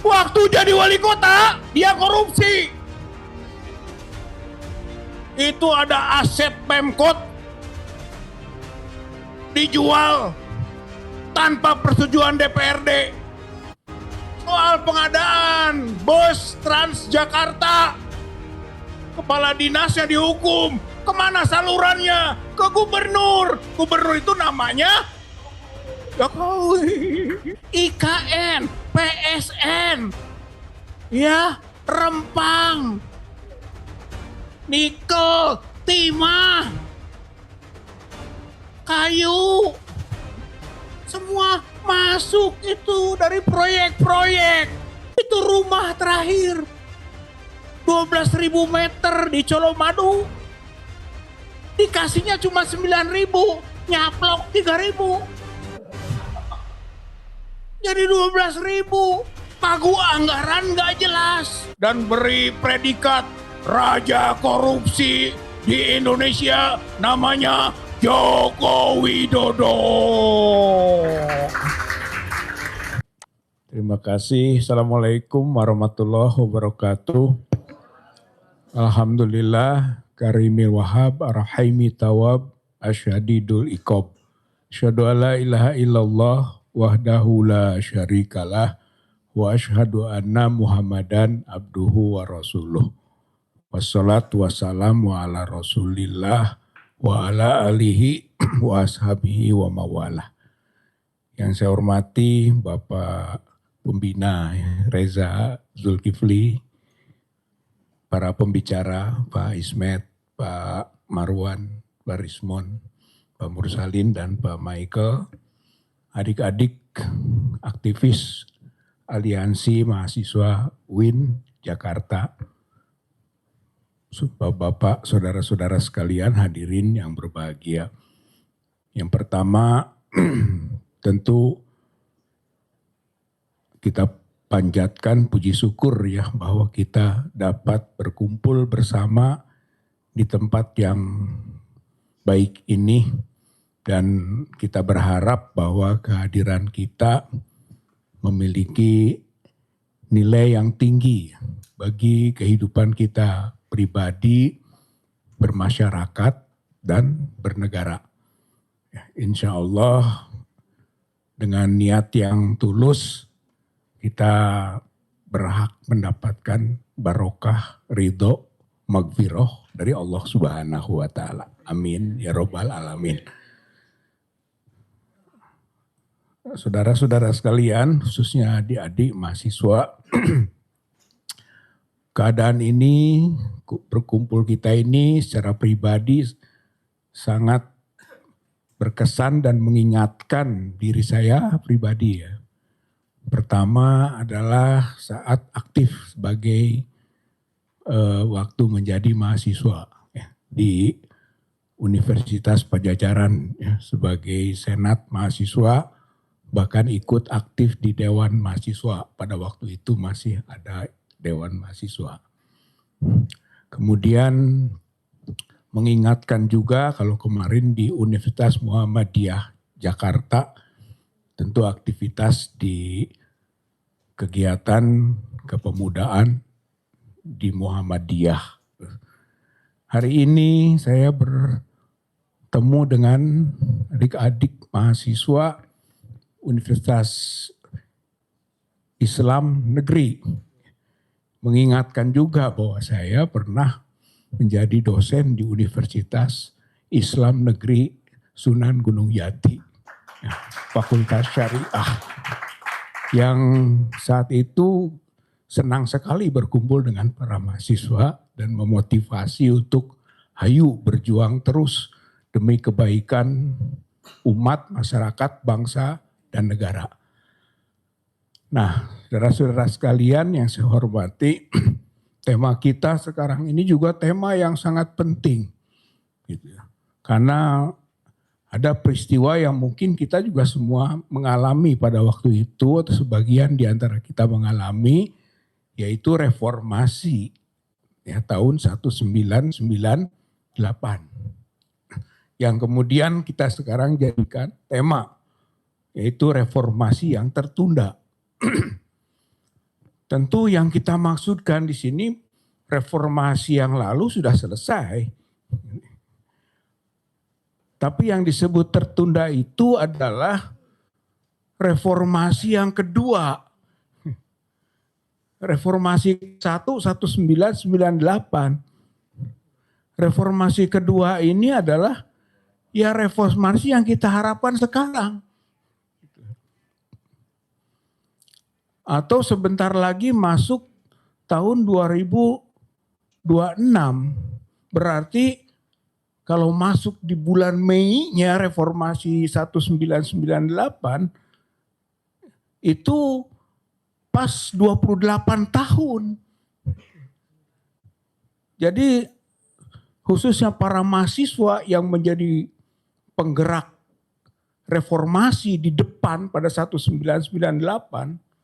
Waktu jadi wali kota, dia korupsi. Itu ada aset Pemkot dijual tanpa persetujuan DPRD. Soal pengadaan bus Transjakarta, kepala dinasnya dihukum. Kemana salurannya? Ke gubernur. Gubernur itu namanya Jokowi. IKN, PSN, ya, Rempang, nikel, timah, kayu, semua masuk itu dari proyek-proyek. Itu rumah terakhir 12.000 meter di Colomadu, dikasihnya cuma 9.000, nyaplok 3.000. Jadi 12.000, pagu anggaran nggak jelas. Dan beri predikat Raja Korupsi di Indonesia, namanya Joko Widodo. Terima kasih. Assalamualaikum warahmatullahi wabarakatuh. Alhamdulillah, karimil wahab, arhaimi tawab, asyadidul iqab. Asyhadu alla ilaha illallah wahdahu la syarikalah wa asyhadu anna Muhammadan abduhu wa rasuluh. Wassalatu wassalamu ala Rasulillah wa ala alihi wa ashabihi wa mawalah. Yang saya hormati Bapak Pembina Reza Zulkifli, para pembicara Pak Ismet, Pak Marwan, Pak Rismon, Pak Mursalin dan Pak Michael, adik-adik aktivis Aliansi Mahasiswa UIN Jakarta, Bapak, saudara-saudara sekalian hadirin yang berbahagia. Yang pertama, tentu kita panjatkan puji syukur ya bahwa kita dapat berkumpul bersama di tempat yang baik ini. Dan kita berharap bahwa kehadiran kita memiliki nilai yang tinggi bagi kehidupan kita pribadi, bermasyarakat, dan bernegara. Ya, insya Allah dengan niat yang tulus kita berhak mendapatkan barokah, ridho, magfirah dari Allah Subhanahu wa Ta'ala. Amin ya Rabbal Alamin. Saudara-saudara sekalian, khususnya adik-adik mahasiswa, keadaan ini, berkumpul kita ini secara pribadi sangat berkesan dan mengingatkan diri saya pribadi ya. Pertama adalah saat aktif sebagai waktu menjadi mahasiswa ya, di Universitas Padjadjaran ya, sebagai senat mahasiswa, bahkan ikut aktif di Dewan Mahasiswa. Pada waktu itu masih ada Dewan Mahasiswa. Kemudian mengingatkan juga kalau kemarin di Universitas Muhammadiyah Jakarta, tentu aktivitas di kegiatan kepemudaan di Muhammadiyah. Hari ini saya bertemu dengan adik-adik mahasiswa Universitas Islam Negeri. Mengingatkan juga bahwa saya pernah menjadi dosen di Universitas Islam Negeri Sunan Gunung Jati, Fakultas Syariah, yang saat itu senang sekali berkumpul dengan para mahasiswa dan memotivasi untuk hayu berjuang terus demi kebaikan umat, masyarakat, bangsa, dan negara. Nah, saudara-saudara sekalian yang saya hormati, tema kita sekarang ini juga tema yang sangat penting. Gitu ya. Karena ada peristiwa yang mungkin kita juga semua mengalami pada waktu itu, atau sebagian di antara kita mengalami, yaitu reformasi ya, tahun 1998. Yang kemudian kita sekarang jadikan tema, yaitu reformasi yang tertunda. Tentu yang kita maksudkan di sini reformasi yang lalu sudah selesai. Tapi yang disebut tertunda itu adalah reformasi yang kedua. Reformasi 1998. Reformasi kedua ini adalah ya reformasi yang kita harapkan sekarang. Atau sebentar lagi masuk tahun 2026. Berarti kalau masuk di bulan Mei-nya reformasi 1998 itu pas 28 tahun. Jadi khususnya para mahasiswa yang menjadi penggerak reformasi di depan pada 1998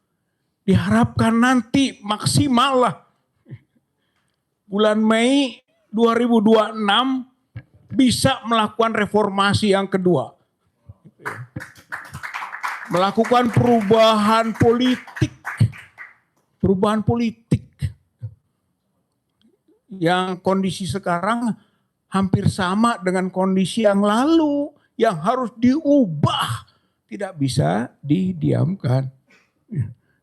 diharapkan nanti maksimal lah bulan Mei 2026 bisa melakukan reformasi yang kedua. Melakukan perubahan politik. Perubahan politik. Yang kondisi sekarang hampir sama dengan kondisi yang lalu. Yang harus diubah. Tidak bisa didiamkan.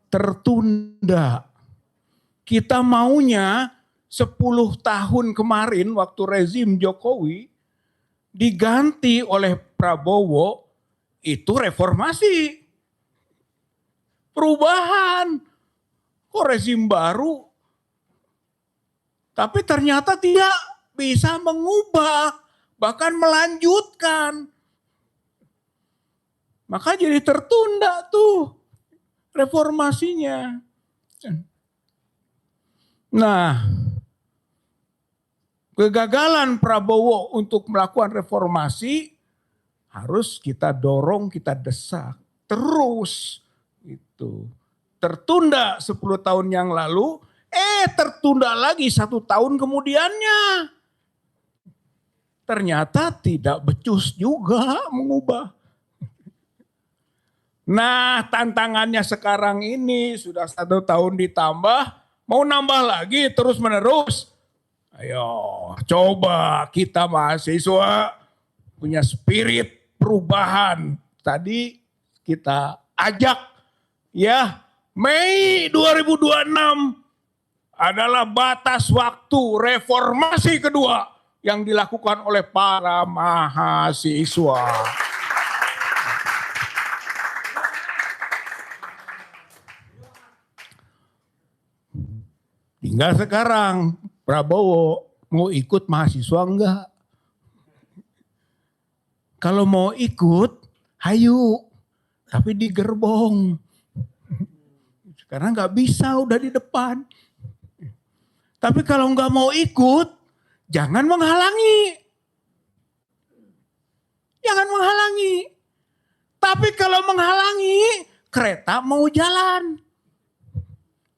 Tertunda. Kita maunya 10 tahun kemarin waktu rezim Jokowi diganti oleh Prabowo itu reformasi. Perubahan. Kok rezim baru? Tapi ternyata tidak bisa mengubah. Bahkan melanjutkan. Maka jadi tertunda tuh reformasinya. Nah, kegagalan Prabowo untuk melakukan reformasi harus kita dorong, kita desak terus. Itu tertunda 10 tahun yang lalu, tertunda lagi 1 tahun kemudiannya. Ternyata tidak becus juga mengubah. Nah, tantangannya sekarang ini sudah 1 tahun ditambah, mau nambah lagi terus menerus. Ayo, coba kita mahasiswa punya spirit perubahan. Tadi kita ajak ya, Mei 2026 adalah batas waktu reformasi kedua yang dilakukan oleh para mahasiswa. Tinggal sekarang Prabowo mau ikut mahasiswa enggak? Kalau mau ikut, hayu. Tapi di gerbong. Sekarang enggak bisa, udah di depan. Tapi kalau enggak mau ikut, jangan menghalangi. Jangan menghalangi. Tapi kalau menghalangi, kereta mau jalan.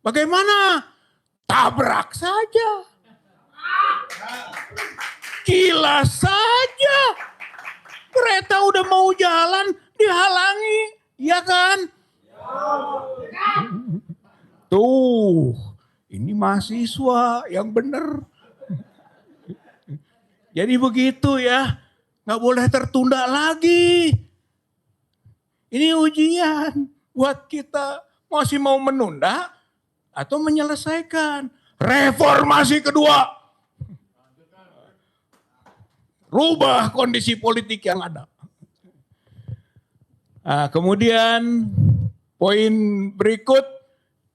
Bagaimana? Tabrak saja. Kilas saja. Kereta udah mau jalan, dihalangi. Iya kan? Tuh, ini mahasiswa yang benar. Jadi begitu ya. Gak boleh tertunda lagi. Ini ujian buat kita. Masih mau menunda atau menyelesaikan reformasi kedua. Rubah kondisi politik yang ada. Nah, kemudian poin berikut,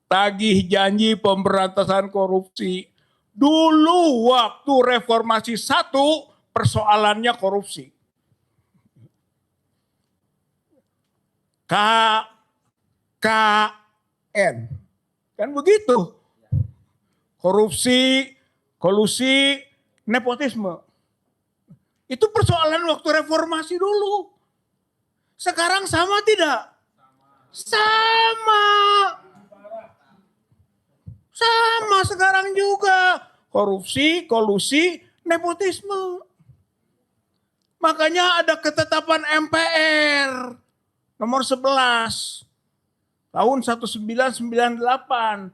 tagih janji pemberantasan korupsi. Dulu waktu reformasi 1 persoalannya korupsi. KKN. Kan begitu. Korupsi, kolusi, nepotisme. Itu persoalan waktu reformasi dulu. Sekarang sama tidak? Sama. Sama sekarang juga. Korupsi, kolusi, nepotisme. Makanya ada ketetapan MPR nomor 11 tahun 1998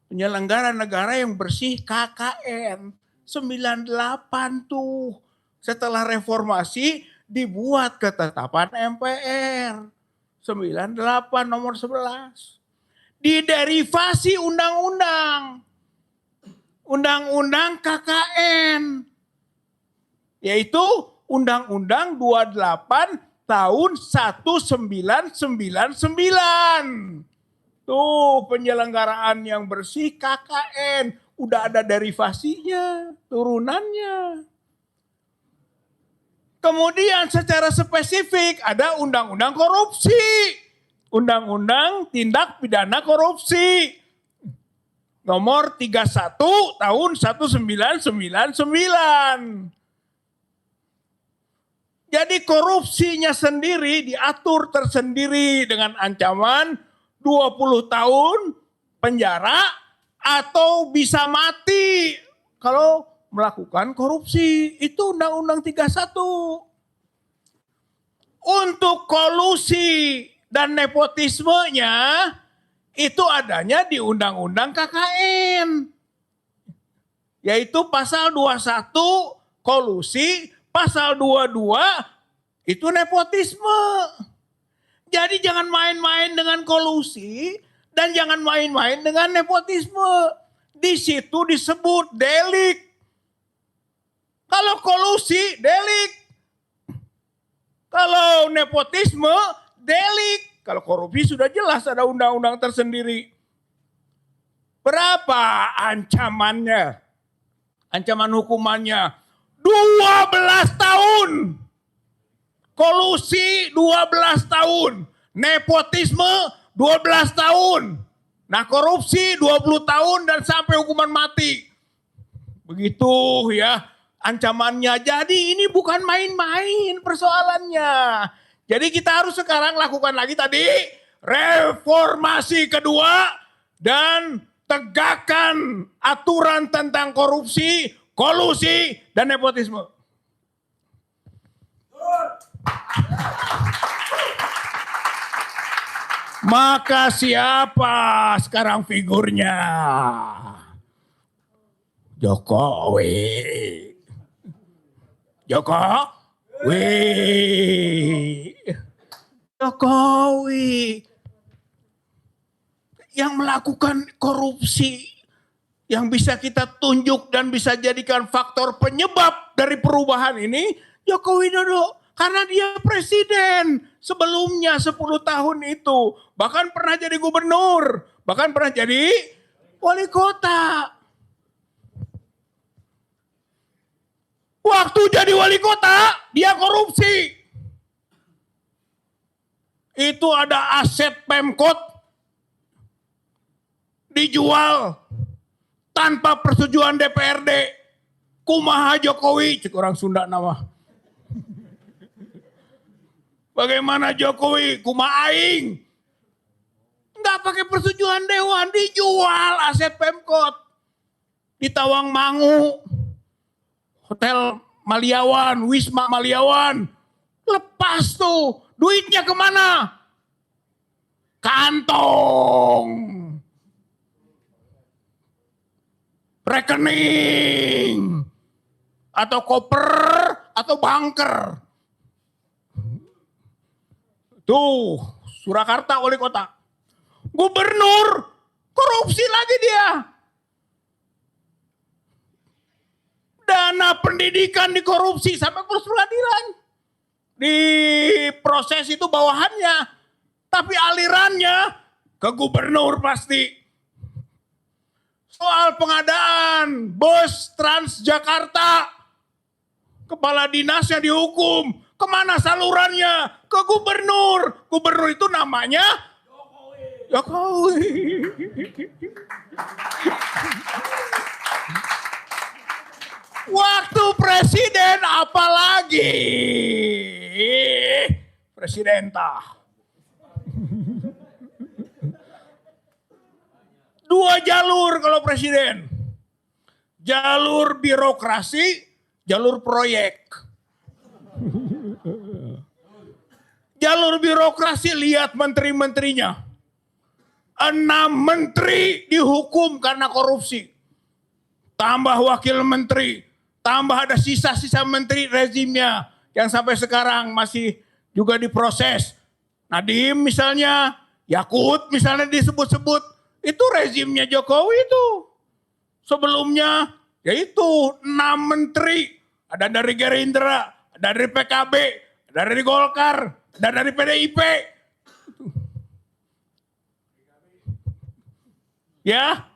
Penyelenggara negara yang bersih KKN. 98 tuh. Setelah reformasi dibuat ketetapan MPR. 98 nomor 11. Diderivasi undang-undang. Undang-undang KKN. Yaitu Undang-Undang 28 tahun 1999. Tuh penyelenggaraan yang bersih KKN. Udah ada derivasinya, turunannya. Kemudian secara spesifik ada undang-undang korupsi. Undang-undang tindak pidana korupsi. Nomor 31 tahun 1999. Jadi korupsinya sendiri diatur tersendiri dengan ancaman 20 tahun penjara atau bisa mati kalau melakukan korupsi. Itu Undang-Undang 31. Untuk kolusi dan nepotismenya itu adanya di Undang-Undang KKN. Yaitu pasal 21 kolusi, pasal 22 itu nepotisme. Jadi jangan main-main dengan kolusi dan jangan main-main dengan nepotisme. Di situ disebut delik. Kalau kolusi, delik. Kalau nepotisme, delik. Kalau korupsi sudah jelas ada undang-undang tersendiri. Berapa ancamannya? Ancaman hukumannya 12 tahun. Kolusi 12 tahun. Nepotisme 12 tahun. Nah korupsi 20 tahun dan sampai hukuman mati. Begitu ya ancamannya. Jadi ini bukan main-main persoalannya. Jadi kita harus sekarang lakukan lagi tadi reformasi kedua dan tegakkan aturan tentang korupsi, kolusi, dan nepotisme. Maka siapa sekarang figurnya? Jokowi. Jokowi. Yang melakukan korupsi. Yang bisa kita tunjuk dan bisa jadikan faktor penyebab dari perubahan ini Joko Widodo. Karena dia presiden sebelumnya 10 tahun itu. Bahkan pernah jadi gubernur. Bahkan pernah jadi wali kota. Waktu jadi wali kota dia korupsi. Itu ada aset Pemkot dijual tanpa persetujuan DPRD. Kumaha Jokowi, cek orang Sunda nama. Bagaimana Jokowi, kumaha aing. Enggak pakai persetujuan dewan, dijual aset Pemkot. Di Tawangmangu, Hotel Maliawan, Wisma Maliawan. Lepas tuh, duitnya kemana? Kantong. Rekening. Atau koper, atau bunker. Tuh, Surakarta wali kota. Gubernur, korupsi lagi dia. Dana pendidikan dikorupsi sampai proses pengadilan. Di proses itu bawahannya. Tapi alirannya ke gubernur pasti. Soal pengadaan bus Transjakarta. Kepala dinasnya dihukum. Kemana salurannya? Ke gubernur. Gubernur itu namanya Jokowi. Waktu presiden apalagi? Presidentah. 2 jalur kalau presiden. Jalur birokrasi, jalur proyek. Jalur birokrasi lihat menteri-menterinya. 6 menteri dihukum karena korupsi. Tambah wakil menteri, tambah ada sisa-sisa menteri rezimnya yang sampai sekarang masih juga diproses. Nadiem misalnya, Yakut misalnya disebut-sebut, itu rezimnya Jokowi itu. Sebelumnya yaitu 6 menteri, ada dari Gerindra, ada dari PKB, ada dari Golkar, ada dari PDIP. Ya,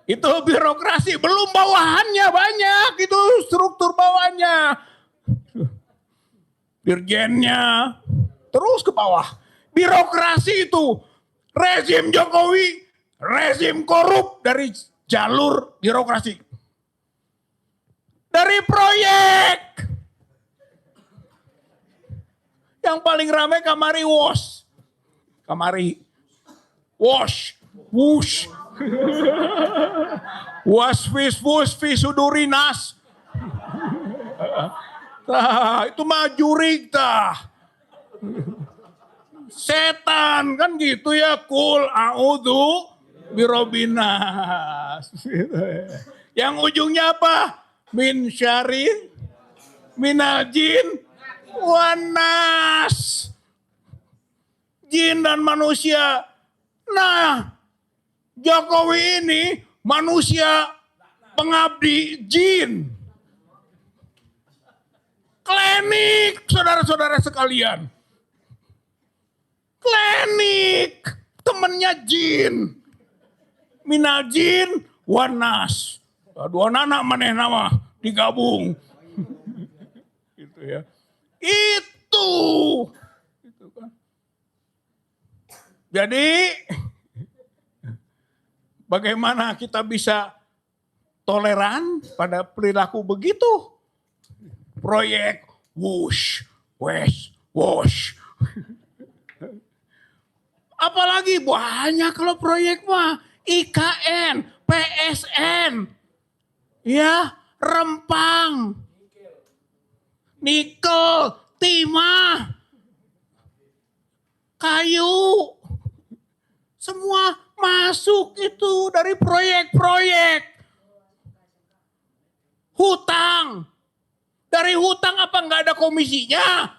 itu birokrasi, belum bawahannya banyak, itu struktur bawahnya. Dirjennya, terus ke bawah. Birokrasi itu, rezim Jokowi, rezim korup dari jalur birokrasi. Dari proyek. Yang paling ramai Kamari Wash. Kamari Wash. Wush. Wasfis sudurinas. Itu mah jurig tah. Setan kan gitu ya. Kul a'udzu birobinas. Yang ujungnya apa? Min syarri minal jin wanas. Jin dan manusia. Nah, Jokowi ini manusia pengabdi jin. Klinik, saudara-saudara sekalian. Klinik, temennya jin. Minal jin, wanas. Dua anak maneh nama digabung. Gitu ya. Itu kan. Jadi bagaimana kita bisa toleran pada perilaku begitu? Proyek wush, wash, wash. Apalagi banyak kalau proyek mah. IKN, PSN, ya, Rempang, nikel, timah, kayu, semua masuk itu dari proyek-proyek. Hutang. Dari hutang apa nggak ada komisinya?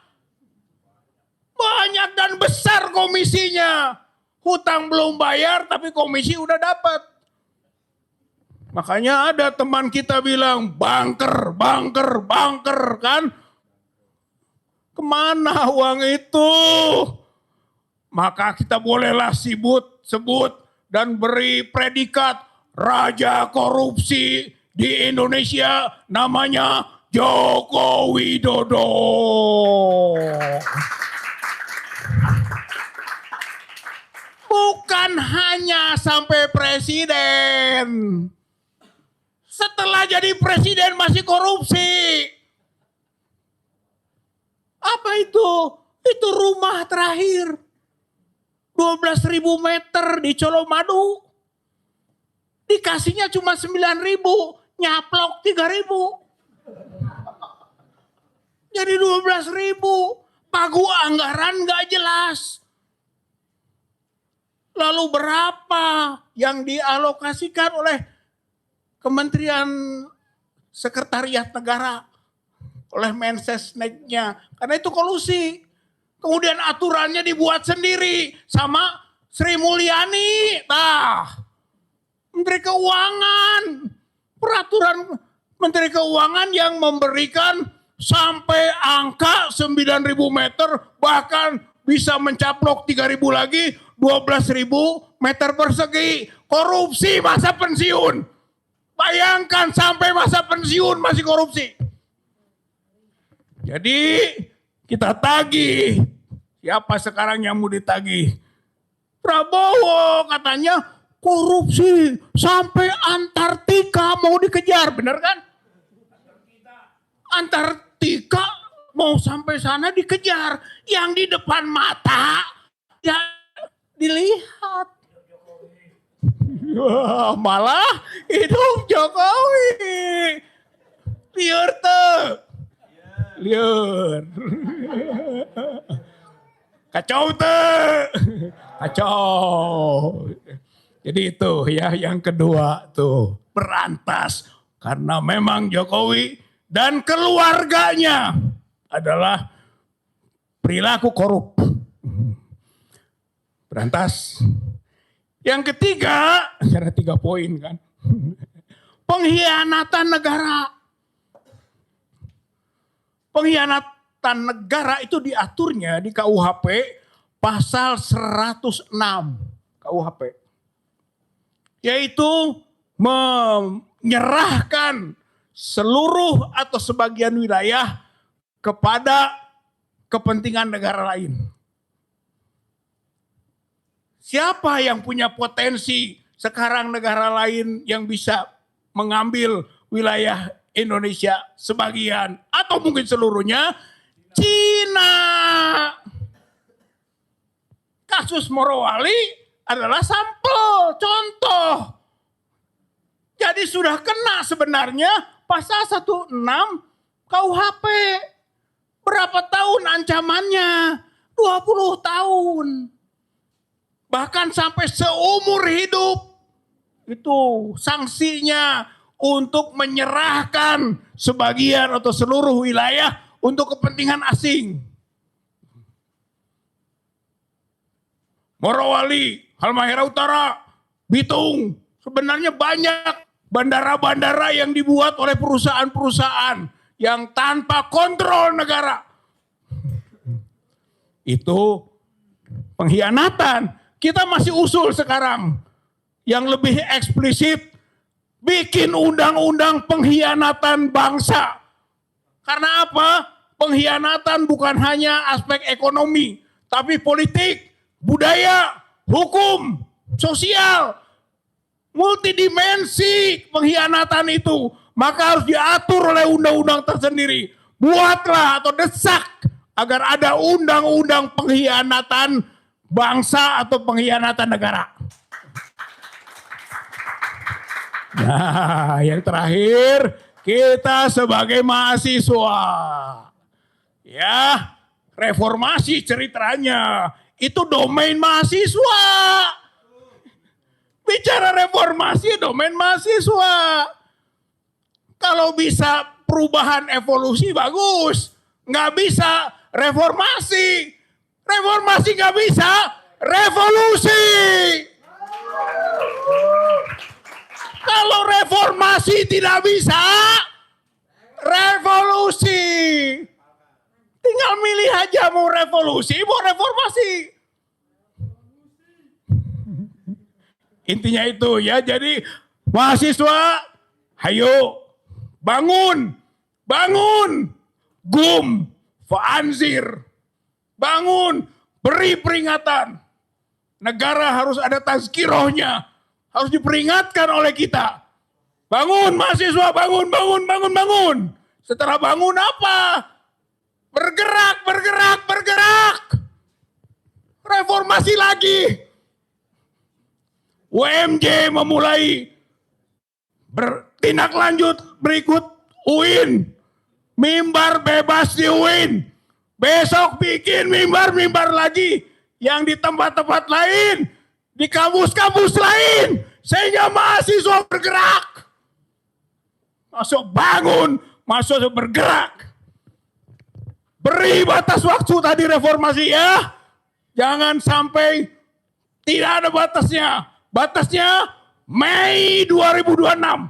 Banyak dan besar komisinya. Hutang belum bayar tapi komisi udah dapat. Makanya ada teman kita bilang banker, banker, banker kan. Kemana uang itu? Maka kita bolehlah sebut dan beri predikat raja korupsi di Indonesia, namanya Joko Widodo. Bukan hanya sampai presiden. Setelah jadi presiden masih korupsi. Apa itu? Itu rumah terakhir. 12.000 meter di Colomadu. Dikasihnya cuma 9.000, nyaplok 3.000. Jadi 12.000, pagu anggaran gak jelas. Lalu berapa yang dialokasikan oleh Kementerian Sekretariat Negara, oleh Mensesneknya, karena itu kolusi. Kemudian aturannya dibuat sendiri sama Sri Mulyani, Menteri Keuangan. Peraturan Menteri Keuangan yang memberikan sampai angka 9.000 meter, bahkan bisa mencaplok 3.000 lagi, 12.000 meter persegi. Korupsi masa pensiun. Bayangkan sampai masa pensiun masih korupsi. Jadi kita tagih. Siapa sekarang yang mau ditagih? Prabowo katanya korupsi sampai Antartika mau dikejar. Benar kan? Antartika mau sampai sana dikejar. Yang di depan mata ya dilihat. Malah hidup Jokowi. Liur tuh. Liur. Kacau tuh. Kacau. Jadi itu ya yang kedua tuh. Berantas. Karena memang Jokowi dan keluarganya adalah perilaku korup. Berantas. Yang ketiga, karena 3 poin kan. Pengkhianatan negara. Pengkhianatan negara itu diaturnya di KUHP pasal 106 KUHP. Yaitu menyerahkan seluruh atau sebagian wilayah kepada kepentingan negara lain. Siapa yang punya potensi sekarang negara lain yang bisa mengambil wilayah Indonesia sebagian atau mungkin seluruhnya? Cina. Kasus Morowali adalah sampel, contoh. Jadi sudah kena sebenarnya pasal 16 KUHP. Berapa tahun ancamannya? 20 tahun. Bahkan sampai seumur hidup. Itu sanksinya untuk menyerahkan sebagian atau seluruh wilayah untuk kepentingan asing. Morowali, Halmahera Utara, Bitung. Sebenarnya banyak bandara-bandara yang dibuat oleh perusahaan-perusahaan yang tanpa kontrol negara. Itu pengkhianatan. Kita masih usul sekarang yang lebih eksplisit, bikin undang-undang pengkhianatan bangsa. Karena apa? Pengkhianatan bukan hanya aspek ekonomi, tapi politik, budaya, hukum, sosial, multidimensi pengkhianatan itu. Maka harus diatur oleh undang-undang tersendiri. Buatlah atau desak agar ada undang-undang pengkhianatan bangsa atau pengkhianatan negara. Nah, yang terakhir, kita sebagai mahasiswa. Ya, reformasi ceritanya. Itu domain mahasiswa. Bicara reformasi, domain mahasiswa. Kalau bisa perubahan evolusi, bagus. Nggak bisa reformasi. Reformasi nggak bisa, revolusi. Kalau reformasi tidak bisa, revolusi. Tinggal milih aja mau revolusi, mau reformasi. Intinya itu ya, jadi mahasiswa, hayo bangun, bangun, gum, fa'anzir. Bangun, beri peringatan. Negara harus ada tazkirohnya. Harus diperingatkan oleh kita. Bangun mahasiswa, bangun, bangun, bangun, bangun. Setelah bangun apa? Bergerak, bergerak, bergerak. Reformasi lagi. UMJ memulai bertindak lanjut berikut UIN. Mimbar bebas di UIN. Besok bikin mimbar-mimbar lagi yang di tempat-tempat lain, di kampus-kampus lain, sehingga mahasiswa bergerak. Masuk bangun, masuk bergerak. Beri batas waktu tadi reformasi ya. Jangan sampai tidak ada batasnya. Batasnya Mei 2026.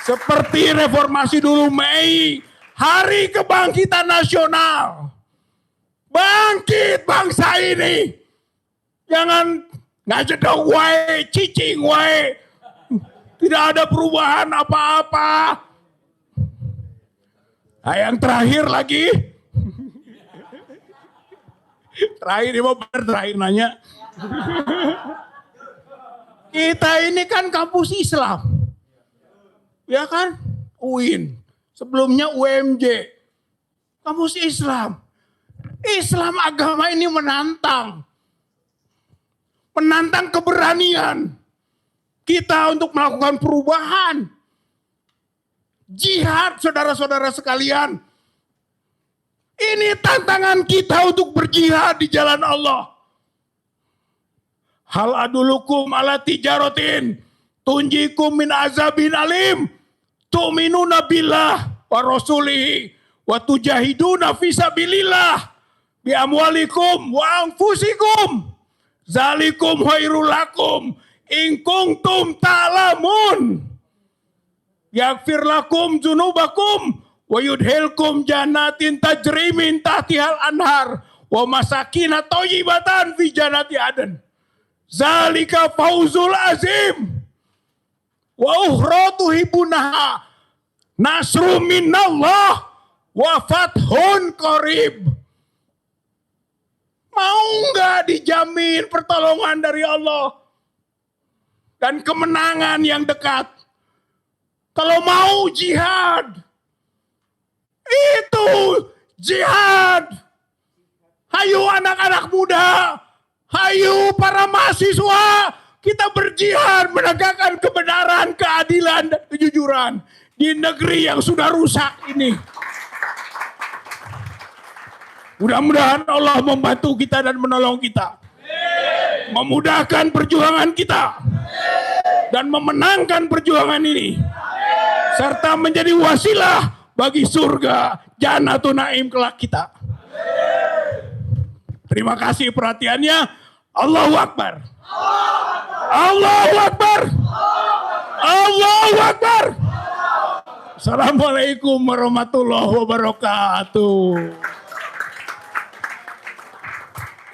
Seperti reformasi dulu Mei. Hari kebangkitan nasional. Bangkit bangsa ini. Jangan ngajedok wae, cicing wae. Tidak ada perubahan apa-apa. Nah, yang terakhir lagi. Terakhir, ini mau benar terakhir nanya. Kita ini kan kampus Islam. Ya kan? UIN. Sebelumnya UMJ. Kampus Islam. Islam agama ini menantang. Menantang keberanian kita untuk melakukan perubahan. Jihad saudara-saudara sekalian. Ini tantangan kita untuk berjihad di jalan Allah. Hal adulukum ala tijaratin tunjikum min azabin alim tu'minuna billah wa rasulihi wa tujahiduna fisabilillah bi amwalikum wa anfusikum zalikum khairul lakum in kuntum ta'lamun yaghfir lakum dzunubakum wa yudhilkum jannatin tajri min tahtihal anhar wa masakina thayyibatan fi jannati aden zalika fauzul azim wa ukhra tuhibunaha nasrum minallah wa fathun qarib. Mau nggak dijamin pertolongan dari Allah dan kemenangan yang dekat? Kalau mau jihad, itu jihad. Hayu anak-anak muda, hayu para mahasiswa, kita berjihad menegakkan kebenaran, keadilan, dan kejujuran di negeri yang sudah rusak ini. Mudah-mudahan Allah membantu kita dan menolong kita. Memudahkan perjuangan kita. Dan memenangkan perjuangan ini. Serta menjadi wasilah bagi surga Jannatun Naim kelak kita. Terima kasih perhatiannya. Allahu Akbar. Allahu Akbar. Allahu Akbar. Assalamualaikum warahmatullahi wabarakatuh.